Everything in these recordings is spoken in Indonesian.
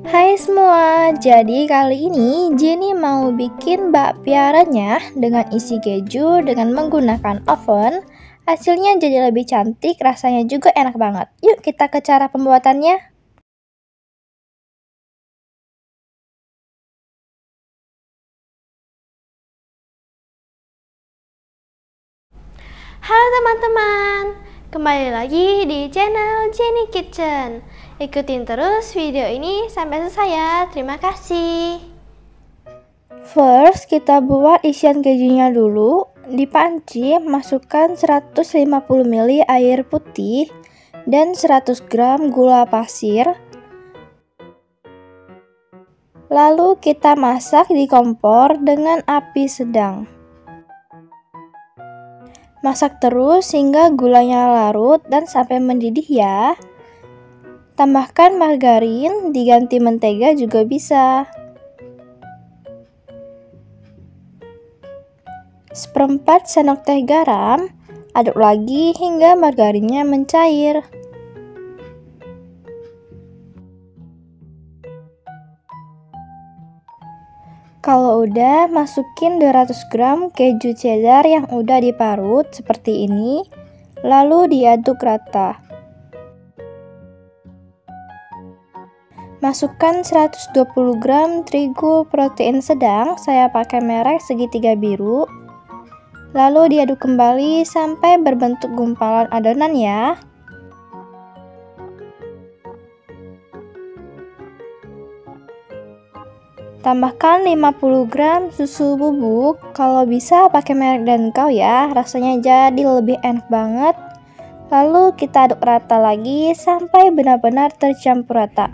Hai semua, jadi kali ini Jenny mau bikin bakpia renyah dengan isi keju dengan menggunakan oven. Hasilnya jadi lebih cantik, rasanya juga enak banget. Yuk kita ke cara pembuatannya. Halo teman-teman, kembali lagi di channel Jenny Kitchen. Ikutin terus video ini sampai selesai ya, terima kasih. First, kita buat isian kejunya dulu. Di panci, masukkan 150 ml air putih dan 100 gram gula pasir. Lalu kita masak di kompor dengan api sedang. Masak terus hingga gulanya larut dan sampai mendidih ya. Tambahkan margarin, diganti mentega juga bisa. Seperempat sendok teh garam, aduk lagi hingga margarinnya mencair. Kalau udah, masukin 200 gram keju cheddar yang udah diparut seperti ini, lalu diaduk rata. Masukkan 120 gram terigu protein sedang, saya pakai merek segitiga biru. Lalu diaduk kembali sampai berbentuk gumpalan adonan ya. Tambahkan 50 gram susu bubuk, kalau bisa pakai merek Dankau ya, rasanya jadi lebih enak banget. Lalu kita aduk rata lagi sampai benar-benar tercampur rata.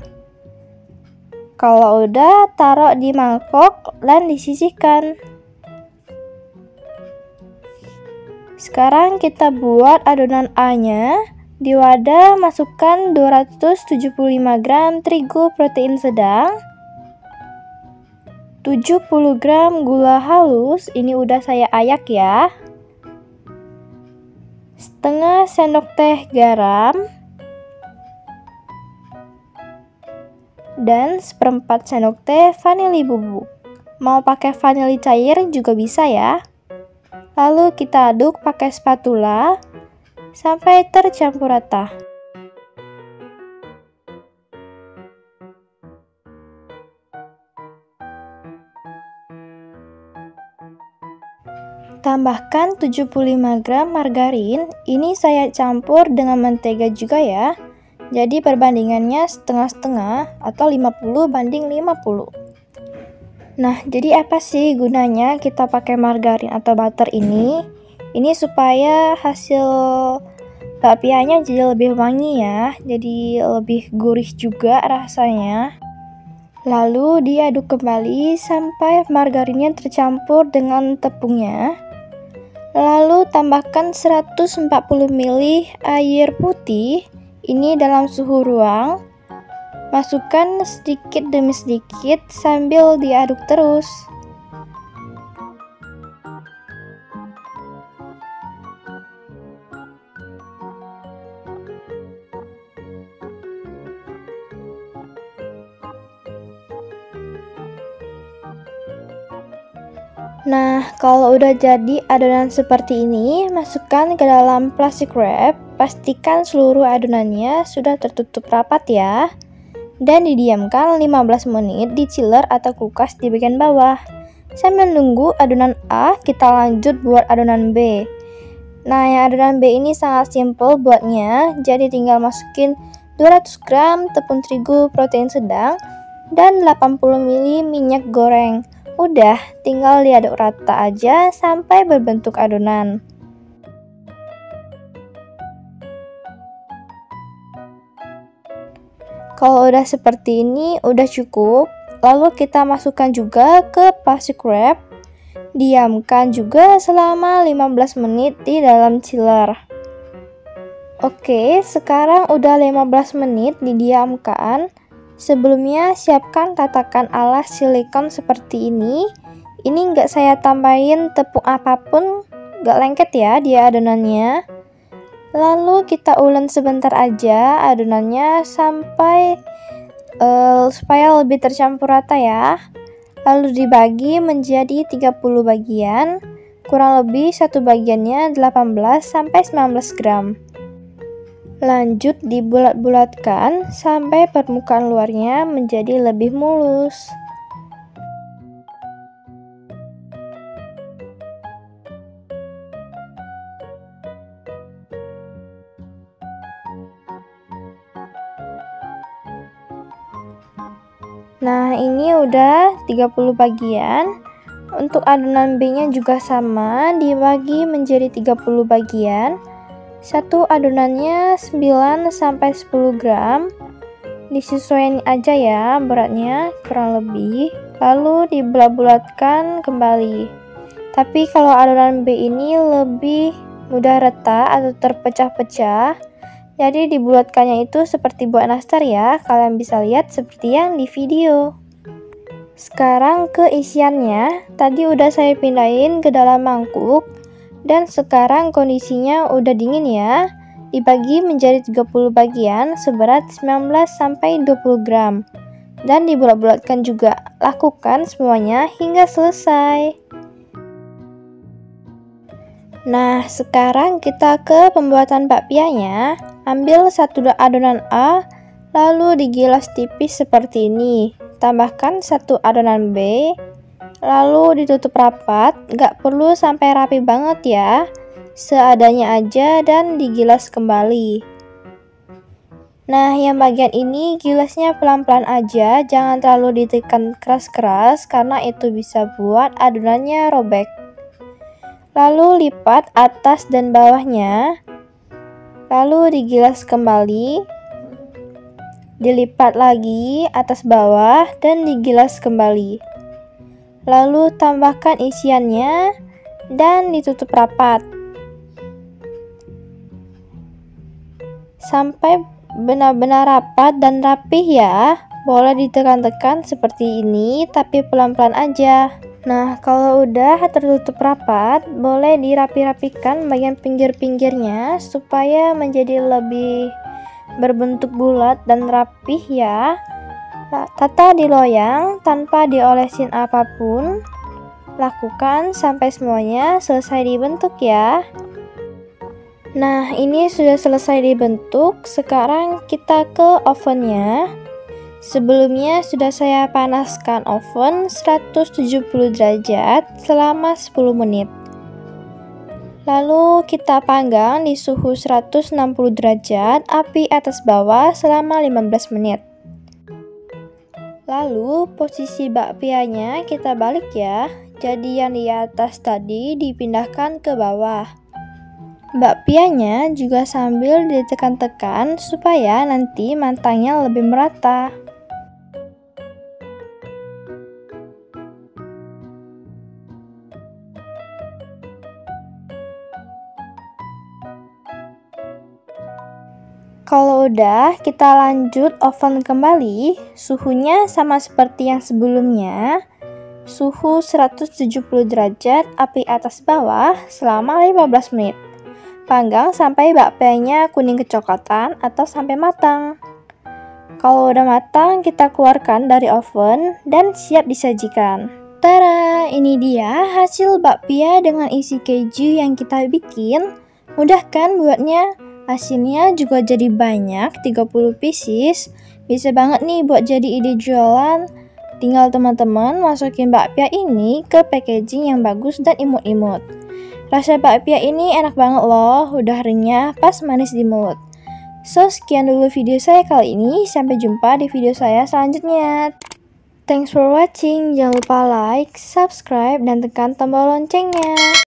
Kalau udah, taruh di mangkok dan disisihkan. Sekarang kita buat adonan A-nya. Di wadah masukkan 275 gram terigu protein sedang, 70 gram gula halus, ini udah saya ayak ya. Setengah sendok teh garam. Dan seperempat sendok teh vanili bubuk. Mau pakai vanili cair juga bisa ya. Lalu kita aduk pakai spatula sampai tercampur rata. Tambahkan 75 gram margarin, ini saya campur dengan mentega juga ya. Jadi perbandingannya setengah-setengah atau 50 banding 50. Nah, jadi apa sih gunanya kita pakai margarin atau butter ini? Ini supaya hasil bakpianya jadi lebih wangi ya, jadi lebih gurih juga rasanya. Lalu diaduk kembali sampai margarinnya tercampur dengan tepungnya. Lalu tambahkan 140 ml air putih, ini dalam suhu ruang. Masukkan sedikit demi sedikit sambil diaduk terus. Nah, kalau udah jadi adonan seperti ini, masukkan ke dalam plastic wrap. Pastikan seluruh adonannya sudah tertutup rapat ya. Dan didiamkan 15 menit di chiller atau kulkas di bagian bawah. Sambil nunggu adonan A, kita lanjut buat adonan B. Nah, yang adonan B ini sangat simple buatnya. Jadi tinggal masukin 200 gram tepung terigu protein sedang dan 80 ml minyak goreng. Udah, tinggal diaduk rata aja sampai berbentuk adonan. Kalau udah seperti ini, udah cukup. Lalu kita masukkan juga ke plastic wrap. Diamkan juga selama 15 menit di dalam chiller. Oke, sekarang udah 15 menit didiamkan. Sebelumnya siapkan tatakan alas silikon seperti ini. Ini nggak saya tambahin tepung apapun, nggak lengket ya dia adonannya. Lalu kita ulen sebentar aja adonannya sampai supaya lebih tercampur rata ya. Lalu dibagi menjadi 30 bagian, kurang lebih satu bagiannya 18-19 gram. Lanjut dibulat-bulatkan sampai permukaan luarnya menjadi lebih mulus. Nah, ini udah 30 bagian. Untuk adonan B-nya juga sama, dibagi menjadi 30 bagian. Satu adonannya 9-10 gram. Disesuaikan aja ya beratnya, kurang lebih. Lalu dibulat-bulatkan kembali. Tapi kalau adonan B ini lebih mudah retak atau terpecah-pecah, jadi dibulatkannya itu seperti buat nastar ya. Kalian bisa lihat seperti yang di video. Sekarang ke isiannya. Tadi udah saya pindahin ke dalam mangkuk. Dan sekarang kondisinya udah dingin ya. Dibagi menjadi 30 bagian seberat 19-20 gram. Dan dibulat-bulatkan juga. Lakukan semuanya hingga selesai. Nah, sekarang kita ke pembuatan bakpianya. Ambil satu adonan A, lalu digilas tipis seperti ini. Tambahkan satu adonan B, lalu ditutup rapat, gak perlu sampai rapi banget ya, seadanya aja dan digilas kembali. Nah, yang bagian ini gilasnya pelan-pelan aja, jangan terlalu ditekan keras-keras karena itu bisa buat adonannya robek. Lalu lipat atas dan bawahnya, lalu digilas kembali, dilipat lagi atas bawah dan digilas kembali. Lalu tambahkan isiannya dan ditutup rapat sampai benar-benar rapat dan rapih ya. Boleh ditekan-tekan seperti ini tapi pelan-pelan aja. Nah, kalau udah tertutup rapat, boleh dirapi-rapikan bagian pinggir-pinggirnya supaya menjadi lebih berbentuk bulat dan rapih ya. Tata di loyang tanpa diolesin apapun. Lakukan sampai semuanya selesai dibentuk ya. Nah, ini sudah selesai dibentuk. Sekarang kita ke ovennya. Sebelumnya sudah saya panaskan oven 170 derajat selama 10 menit. Lalu kita panggang di suhu 160 derajat, api atas bawah selama 15 menit. Lalu posisi bakpianya kita balik ya. Jadi yang di atas tadi dipindahkan ke bawah. Bakpianya juga sambil ditekan-tekan supaya nanti matangnya lebih merata. Kalau udah, kita lanjut oven kembali. Suhunya sama seperti yang sebelumnya. Suhu 170 derajat, api atas bawah selama 15 menit. Panggang sampai bakpianya kuning kecoklatan atau sampai matang. Kalau udah matang, kita keluarkan dari oven dan siap disajikan. Tada, ini dia hasil bakpia dengan isi keju yang kita bikin. Mudah kan buatnya? Hasilnya juga jadi banyak, 30 pieces. Bisa banget nih buat jadi ide jualan. Tinggal teman-teman masukin bakpia ini ke packaging yang bagus dan imut-imut. Rasa bakpia ini enak banget loh, udah renyah, pas manis di mulut. So, sekian dulu video saya kali ini. Sampai jumpa di video saya selanjutnya. Thanks for watching. Jangan lupa like, subscribe, dan tekan tombol loncengnya.